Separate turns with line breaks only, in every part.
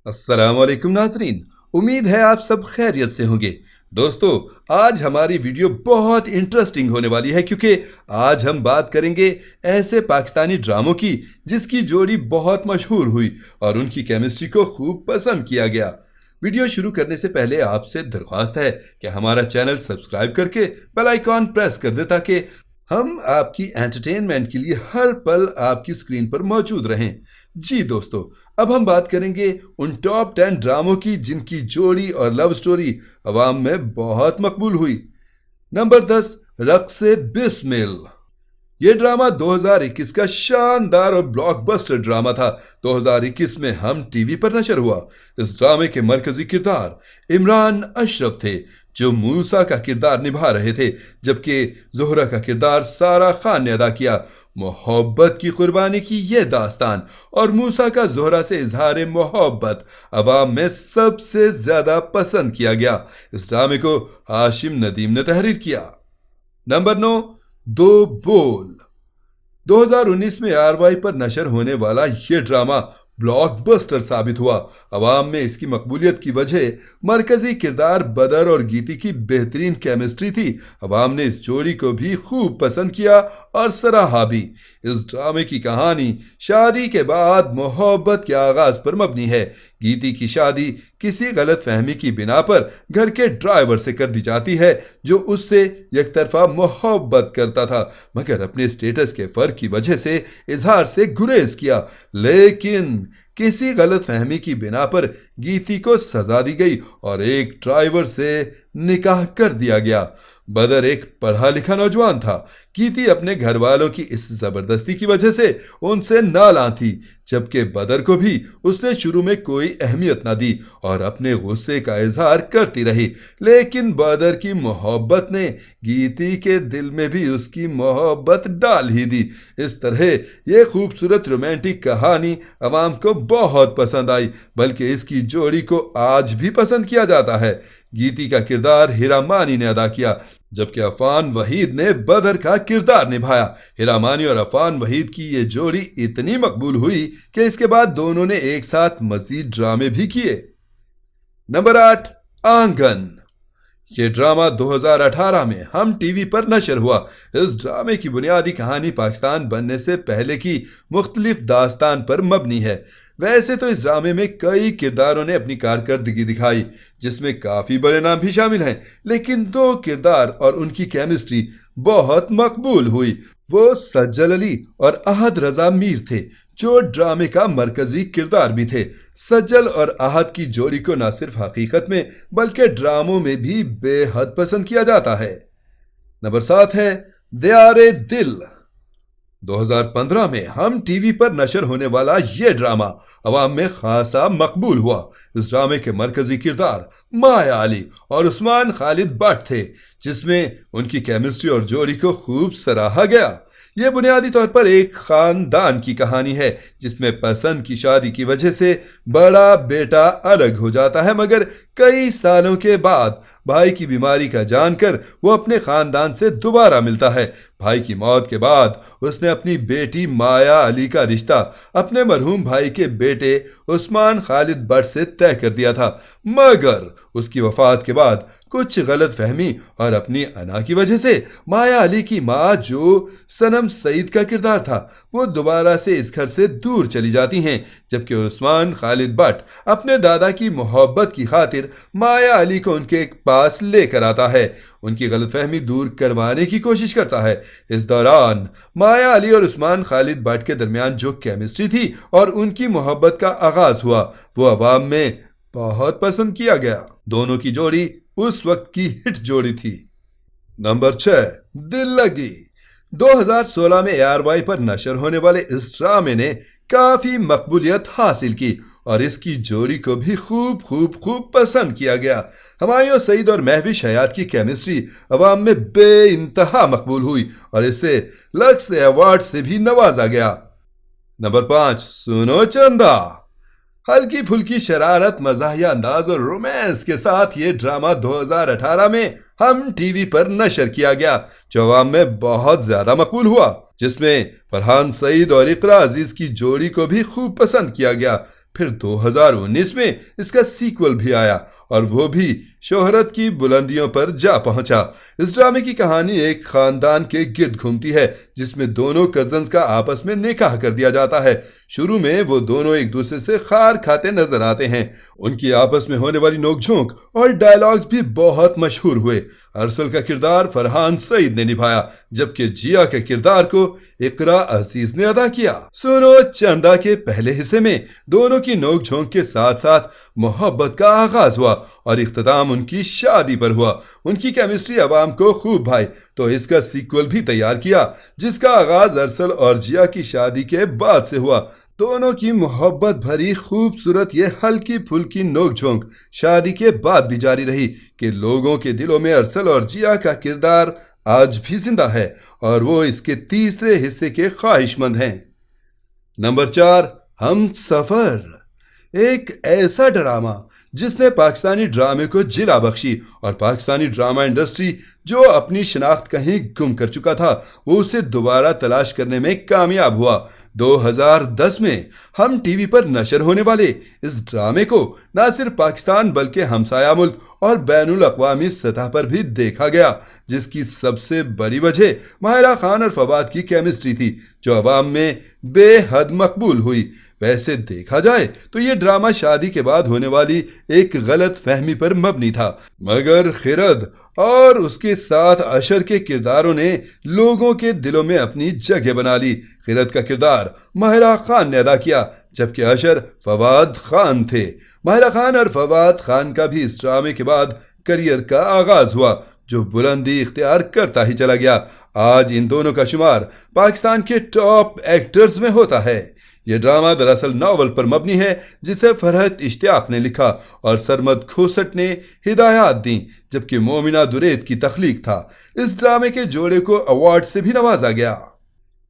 अस्सलाम वालेकुम नाजरीन, उम्मीद है आप सब खैरियत से होंगे। दोस्तों, आज हमारी वीडियो बहुत इंटरेस्टिंग होने वाली है क्योंकि आज हम बात करेंगे ऐसे पाकिस्तानी ड्रामों की जिसकी जोड़ी बहुत मशहूर हुई और उनकी केमिस्ट्री को खूब पसंद किया गया। वीडियो शुरू करने से पहले आपसे दरख्वास्त है कि हमारा चैनल सब्सक्राइब करके बेल आइकॉन प्रेस कर दे ताकि हम आपकी एंटरटेनमेंट के लिए हर पल आपकी स्क्रीन पर मौजूद रहें। जी दोस्तों, अब हम बात करेंगे उन टॉप 10 ड्रामों की जिनकी जोड़ी और लव स्टोरी अवाम में बहुत मकबूल हुई। नंबर 10, रक्से बिस्मिल। ये ड्रामा 2021 का शानदार और ब्लॉकबस्टर ड्रामा था। 2021 में हम टीवी पर नशर हुआ। इस ड्रामे के मरकजी किरदार इमरान अशरफ थे जो मूसा का किरदार निभा रहे थे, जबकि जोहरा का किरदार सारा खान ने अदा किया। मोहब्बत की कुर्बानी की यह दास्तान और मूसा का जोहरा से इजहार मोहब्बत अवाम में सबसे ज्यादा पसंद किया गया। इस ड्रामे को हाशिम नदीम ने तहरीर किया। नंबर 9, दो बोल। 2019 में आरवाई पर नशर होने वाला यह ड्रामा ब्लॉकबस्टर साबित हुआ। अवाम में इसकी मकबूलियत की वजह मरकजी किरदार बदर और गीती की बेहतरीन केमिस्ट्री थी। अवाम ने इस जोड़ी को भी खूब पसंद किया और सराहा भी। इस ड्रामे की कहानी शादी के बाद मोहब्बत के आगाज पर मबनी है। गीती की शादी किसी गलत फहमी की बिना पर घर के ड्राइवर से कर दी जाती है जो उससे एक तरफा मोहब्बत करता था, मगर अपने स्टेटस के फर्क की वजह से इजहार से गुरेज किया। लेकिन किसी गलत फहमी की बिना पर गीती को सजा दी गई और एक ड्राइवर से निकाह कर दिया गया। बदर एक पढ़ा लिखा नौजवान था। गीती अपने घर वालों की इस जबरदस्ती की वजह से उनसे नालां थी, जबकि बदर को भी उसने शुरू में कोई अहमियत न दी और अपने गुस्से का इजहार करती रही। लेकिन बदर की मोहब्बत ने गीती के दिल में भी उसकी मोहब्बत डाल ही दी। इस तरह यह खूबसूरत रोमांटिक कहानी अवाम को बहुत पसंद आई, बल्कि इसकी जोड़ी को आज भी पसंद किया जाता है। गीती का किरदार हिरा मानी ने अदा किया, जबकि अफान वहीद ने बदर का किरदार निभाया। हिरा मानी और अफान वहीद की ये जोड़ी इतनी मकबूल हुई कि इसके बाद दोनों ने एक साथ मजीद ड्रामे भी किए। नंबर 8, आंगन। ये ड्रामा 2018 में हम टीवी पर नशर हुआ। इस ड्रामे की बुनियादी कहानी पाकिस्तान बनने से पहले की मुख्तलिफ दास्तान पर मबनी है। वैसे तो इस ड्रामे में कई किरदारों ने अपनी कारकर्दगी दिखाई, जिसमें काफी बड़े नाम भी शामिल हैं, लेकिन 2 किरदार और उनकी केमिस्ट्री बहुत मकबूल हुई। वो सज्जल अली और अहद रजा मीर थे जो ड्रामे का मरकजी किरदार भी थे। सज्जल और अहद की जोड़ी को न सिर्फ हकीकत में बल्कि ड्रामों में भी बेहद पसंद किया जाता है। नंबर 7 है दियारे दिल। 2015 में हम टीवी पर नशर होने वाला यह ड्रामा अवाम में खासा मकबूल हुआ। इस ड्रामे के मरकजी किरदार माया अली और उस्मान खालिद बट थे, जिसमें उनकी केमिस्ट्री और जोड़ी को खूब सराहा गया। यह बुनियादी तौर पर एक खानदान की कहानी है जिसमें पसंद की शादी की वजह से बड़ा बेटा अलग हो जाता है, मगर कई सालों के बाद भाई की बीमारी का जानकर वो अपने खानदान से दोबारा मिलता है। भाई की मौत के बाद उसने अपनी बेटी माया अली का रिश्ता अपने मरहूम भाई के बेटे उस्मान खालिद बट से तय कर दिया था, मगर उसकी वफात के बाद कुछ गलत फहमी और अपनी अना की वजह से माया अली की माँ, जो सनम सईद का किरदार था, वो दोबारा से इस घर से दूर चली जाती हैं, जबकि उस्मान खालिद बट अपने दादा की मोहब्बत की खातिर माया अली को उनके पास लेकर आता है, उनकी गलतफहमी दूर करवाने की कोशिश करता है। इस दौरान माया अली और उस्मान खालिद बट के दरमियान जो केमिस्ट्री थी और उनकी मोहब्बत का आगाज हुआ, वो अवाम में बहुत पसंद किया गया। दोनों की जोड़ी उस वक्त की हिट जोड़ी थी। नंबर 6, दिल लगी। 2016 में ARY पर नशर होने वाले इस ड्रामे ने काफी मकबूलियत हासिल की और इसकी जोड़ी को भी खूब पसंद किया गया। हुमायूं सईद और महविश हयात की केमिस्ट्री अवाम में बेइंतहा मकबूल हुई और इसे लक्स अवार्ड से भी नवाजा गया। नंबर 5, सुनो चंदा। हल्की फुल्की शरारत, मजाहिया अंदाज और रोमांस के साथ ये ड्रामा 2018 में हम टीवी पर नशर किया गया, जो अवाम में बहुत ज्यादा मकबूल हुआ, जिसमें फरहान सईद और इकरा अजीज की जोड़ी को भी खूब पसंद किया गया। پھر 2019 میں اس کا سیکول بھی آیا اور وہ بھی شہرت کی بلندیوں پر جا پہنچا۔ اس ڈرامے کی کہانی ایک خاندان کے گرد گھومتی ہے جس میں دونوں کزنز کا آپس میں نکاح کر دیا جاتا ہے۔ شروع میں وہ دونوں ایک دوسرے سے خار کھاتے نظر آتے ہیں۔ ان کی آپس میں ہونے والی نوک جھونک اور ڈائلاگز بھی بہت مشہور ہوئے۔ ارسل کا کردار فرحان سعید نے نبھایا جبکہ جیا کے کردار کو اقرا عزیز نے ادا کیا۔ سونو چندا کے پہلے حصے میں دونوں کی نوک جھونک کے ساتھ ساتھ محبت کا آغاز ہوا اور اختتام ان کی شادی پر ہوا۔ ان کی کیمسٹری عوام کو خوب بھائی تو اس کا سیکول بھی تیار کیا جس کا آغاز ارسل اور جیا کی شادی کے بعد سے ہوا۔ دونوں کی محبت بھری خوبصورت یہ ہلکی پھلکی نوک جھونک شادی کے بعد بھی جاری رہی کہ لوگوں کے دلوں میں ارسل اور جیا کا کردار آج بھی زندہ ہے اور وہ اس کے تیسرے حصے کے خواہش مند ہیں۔ نمبر 4، ہم سفر، ایک ایسا ڈرامہ جس نے پاکستانی ڈرامے کو جلا بخشی اور پاکستانی ڈرامہ انڈسٹری جو اپنی شناخت کہیں گم کر چکا تھا وہ اسے دوبارہ تلاش کرنے میں کامیاب ہوا۔ 2010 میں ہم ٹی وی پر نشر ہونے والے اس ڈرامے کو نہ صرف پاکستان بلکہ ہمسایہ ملک اور بین الاقوامی سطح پر بھی دیکھا گیا جس کی سب سے بڑی وجہ ماہرہ خان اور فواد کی کیمسٹری تھی جو عوام میں بے حد مقبول ہوئی۔ ویسے دیکھا جائے تو یہ ڈرامہ شادی کے بعد ہونے والی ایک غلط فہمی پر مبنی تھا مگر خرد اور اس کے ساتھ اشر کے کرداروں نے لوگوں کے دلوں میں اپنی جگہ بنا لی۔ خرد کا کردار ماہرہ خان نے ادا کیا جبکہ اشر فواد خان تھے۔ ماہرہ خان اور فواد خان کا بھی اس ڈرامے کے بعد کریئر کا آغاز ہوا جو بلندی اختیار کرتا ہی چلا گیا۔ آج ان دونوں کا شمار پاکستان کے ٹاپ ایکٹرز میں ہوتا ہے۔ یہ ڈرامہ دراصل ناول پر مبنی ہے جسے فرحت اشتیاق نے لکھا اور سرمد کھوسٹ نے ہدایات دیں جبکہ مومنہ درید کی تخلیق تھا۔ اس ڈرامے کے جوڑے کو ایوارڈ سے بھی نوازا گیا۔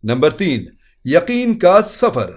نمبر 3، یقین کا سفر،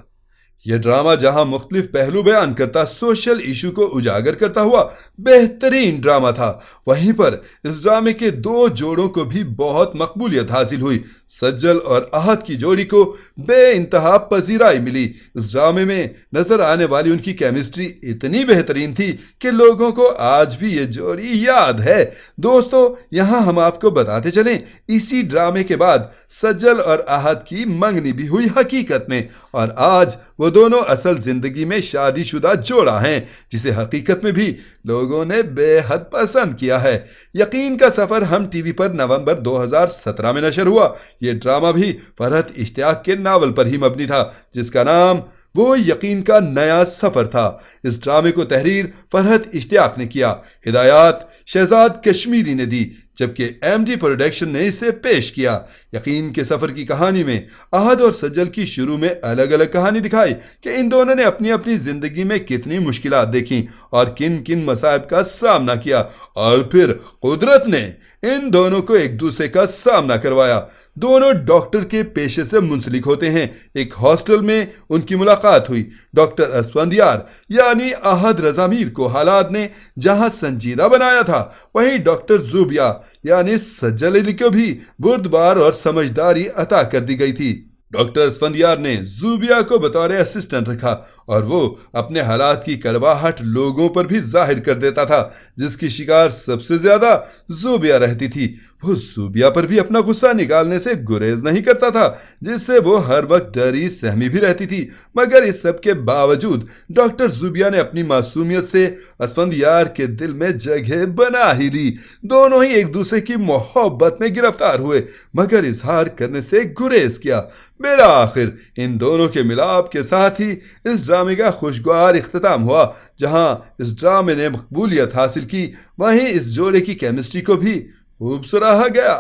یہ ڈرامہ جہاں مختلف پہلو بیان کرتا سوشل ایشو کو اجاگر کرتا ہوا بہترین ڈرامہ تھا وہیں پر اس ڈرامے کے 2 جوڑوں کو بھی بہت مقبولیت حاصل ہوئی۔ سجل اور احد کی جوڑی کو بے انتہا پذیرائی ملی۔ اس ڈرامے میں نظر آنے والی ان کی کیمسٹری اتنی بہترین تھی کہ لوگوں کو آج بھی یہ جوڑی یاد ہے۔ دوستو یہاں ہم آپ کو بتاتے چلیں اسی ڈرامے کے بعد سجل اور احد کی منگنی بھی ہوئی حقیقت میں اور آج وہ دونوں اصل زندگی میں شادی شدہ جوڑا ہیں جسے حقیقت میں بھی لوگوں نے بے حد پسند کیا ہے۔ یقین کا سفر ہم ٹی وی پر نومبر 2017 میں نشر ہوا۔ یہ ڈرامہ بھی فرحت اشتیاق کے ناول پر ہی مبنی تھا جس کا نام وہ یقین کا نیا سفر تھا۔ اس ڈرامے کو تحریر فرحت اشتیاق نے کیا، ہدایات شہزاد کشمیری نے دی جبکہ ایم ڈی پروڈکشن نے اسے پیش کیا۔ یقین کے سفر کی کہانی میں احد اور سجل کی شروع میں الگ الگ کہانی دکھائی کہ ان دونوں نے اپنی اپنی زندگی میں کتنی مشکلات دیکھیں اور کن کن مصائب کا سامنا کیا اور پھر قدرت نے ان دونوں کو ایک دوسرے کا سامنا کروایا۔ دونوں ڈاکٹر کے پیشے سے منسلک ہوتے ہیں۔ ایک ہاسٹل میں ان کی ملاقات ہوئی۔ ڈاکٹر اسفندیار یعنی احد رضا میر کو حالات نے جہاں سنجیدہ بنایا تھا وہیں ڈاکٹر زوبیہ یعنی سجل علی کو بھی بردبار اور سمجھداری عطا کر دی گئی تھی۔ ڈاکٹر اسفندیار نے زوبیہ کو بطور اسسٹنٹ رکھا اور وہ اپنے حالات کی کڑواہٹ لوگوں پر بھی ظاہر کر دیتا تھا جس کی شکار سب سے زیادہ زوبیہ رہتی تھی۔ وہ زوبیہ پر بھی اپنا غصہ نکالنے سے گریز نہیں کرتا تھا جس سے وہ ہر وقت ڈری سہمی بھی رہتی تھی مگر اس سب کے باوجود ڈاکٹر زوبیہ نے اپنی معصومیت سے اسفندیار کے دل میں جگہ بنا ہی لی۔ دونوں ہی ایک دوسرے کی محبت میں گرفتار ہوئے مگر اظہار کرنے سے گریز کیا۔ بالآخر ان دونوں کے ملاپ کے ساتھ ہی اس ڈرامے کا خوشگوار اختتام ہوا۔ جہاں اس ڈرامے نے مقبولیت حاصل کی وہیں اس جوڑے کی کیمسٹری کو بھی خوب سراہا گیا۔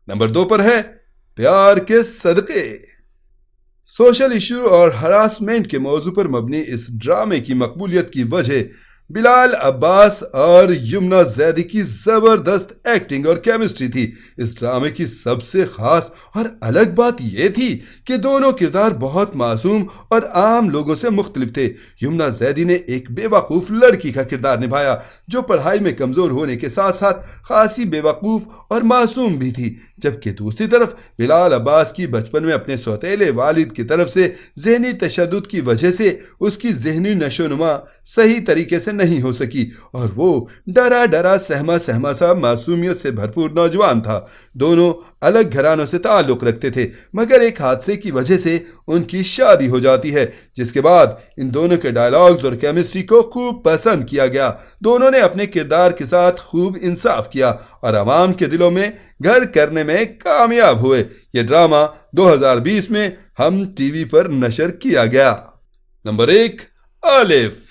نمبر 2 پر ہے پیار کے صدقے۔ سوشل ایشو اور ہراسمنٹ کے موضوع پر مبنی اس ڈرامے کی مقبولیت کی وجہ बिलाल अब्बास और यमुना जैदी की जबरदस्त एक्टिंग और केमिस्ट्री थी। इस ड्रामे की सबसे खास और अलग बात यह थी कि दोनों किरदार बहुत मासूम और आम लोगों से मुख्तलिफ थे। यमुना जैदी ने एक बेवकूफ लड़की का किरदार निभाया जो पढ़ाई में कमजोर होने के साथ साथ खासी बेवकूफ और मासूम भी थी, जबकि दूसरी तरफ बिलाल अब्बास की बचपन में अपने सौतेले वालिद की तरफ से ज़हनी तशद्दुद की वजह से उसकी ज़हनी नशोनुमा सही तरीके से नहीं हो सकी और वो डरा डरा सहमा सहमा सा मासूमियत से भरपूर नौजवान था। दोनों अलग घरानों से ताल्लुक़ रखते थे, मगर एक हादसे की वजह से उनकी शादी हो जाती है, जिसके बाद इन दोनों के डायलॉग्स और केमिस्ट्री को खूब पसंद किया गया। दोनों ने अपने किरदार के साथ खूब इंसाफ किया और आवाम के दिलों में घर करने में कामयाब हुए। ये ड्रामा 2020 में हम टीवी पर नशर किया गया। नंबर 1, आलिफ।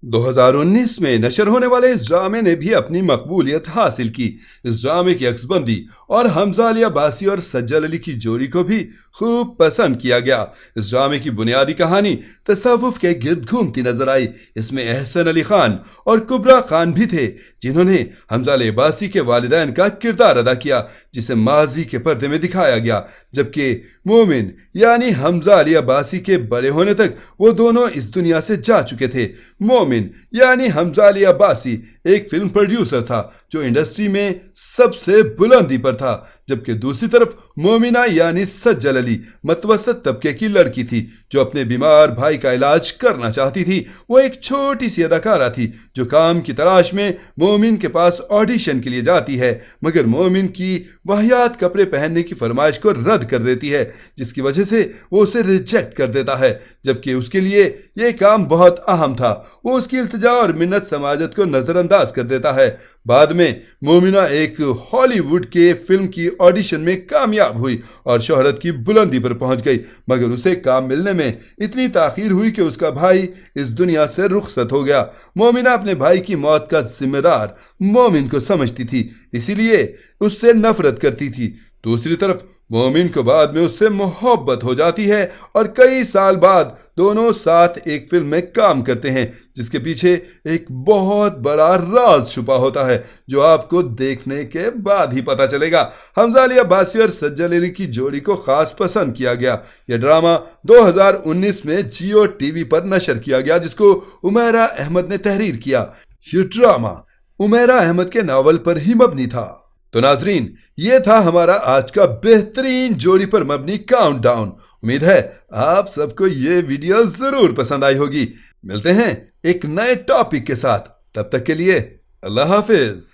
2019 में नशर होने वाले इस ड्रामे ने भी अपनी मकबूलियत हासिल की। इस ड्रामे की अक्सबंदी और हमजा अली अब्बासी और सज्जल अली की जोड़ी को भी खूब पसंद किया गया। इस ड्रामे की बुनियादी कहानी तसव्वुफ के गिर्द घूमती नजर आई। इसमें एहसन अली खान और कुबरा खान भी थे, जिन्होंने हमजा अली अब्बासी के वालिदैन का किरदार अदा किया, जिसे माजी के पर्दे में दिखाया गया, जबकि मोमिन यानी हमजा अली अब्बासी के बड़े होने तक वो दोनों इस दुनिया से जा चुके थे। मोमिन यानी हमजा अली अब्बासी एक फिल्म प्रोड्यूसर था जो इंडस्ट्री में सबसे बुलंदी पर था, जबकि दूसरी तरफ मोमिना यानी सज्जल अली मतवसत तबके की लड़की थी जो अपने बीमार भाई का इलाज करना चाहती थी। वो एक छोटी सी अदाकारा थी जो काम की तलाश में मोमिन के पास ऑडिशन के लिए जाती है, मगर मोमिन की वाहियात कपड़े पहनने की फरमाइश को रद्द कर देती है, जिसकी वजह से वो उसे रिजेक्ट कर देता है, जबकि उसके लिए ये काम बहुत अहम था। वो उसकी इल्तिजा और मिन्नत समाजत को नजरअंदाज कर देता है। बाद में मोमिना एक हॉलीवुड के फिल्म की ऑडिशन में कामयाब हुई और शोहरत की बुलंदी पर पहुंच गई, मगर उसे काम मिलने में इतनी ताखीर हुई कि उसका भाई इस दुनिया से रुखसत हो गया। मोमिना अपने भाई की मौत का जिम्मेदार मोमिन को समझती थी, इसीलिए उससे नफरत करती थी। दूसरी तरफ मोमिन को बाद में उससे मोहब्बत हो जाती है और कई साल बाद दोनों साथ एक फिल्म में काम करते हैं, जिसके पीछे एक बहुत बड़ा राज छुपा होता है जो आपको देखने के बाद ही पता चलेगा। हमजा अली अब्बासी और सज्जल अली की जोड़ी को खास पसंद किया गया। यह ड्रामा 2019 में जियो टीवी पर नशर किया गया, जिसको उमैरा अहमद ने तहरीर किया। ये ड्रामा उमैरा अहमद के नावल पर ही मबनी था। तो नाजरीन, ये था हमारा आज का बेहतरीन जोड़ी पर मबनी काउंटडाउन। उम्मीद है आप सबको ये वीडियो जरूर पसंद आई होगी। मिलते हैं एक नए टॉपिक के साथ, तब तक के लिए अल्लाह हाफिज।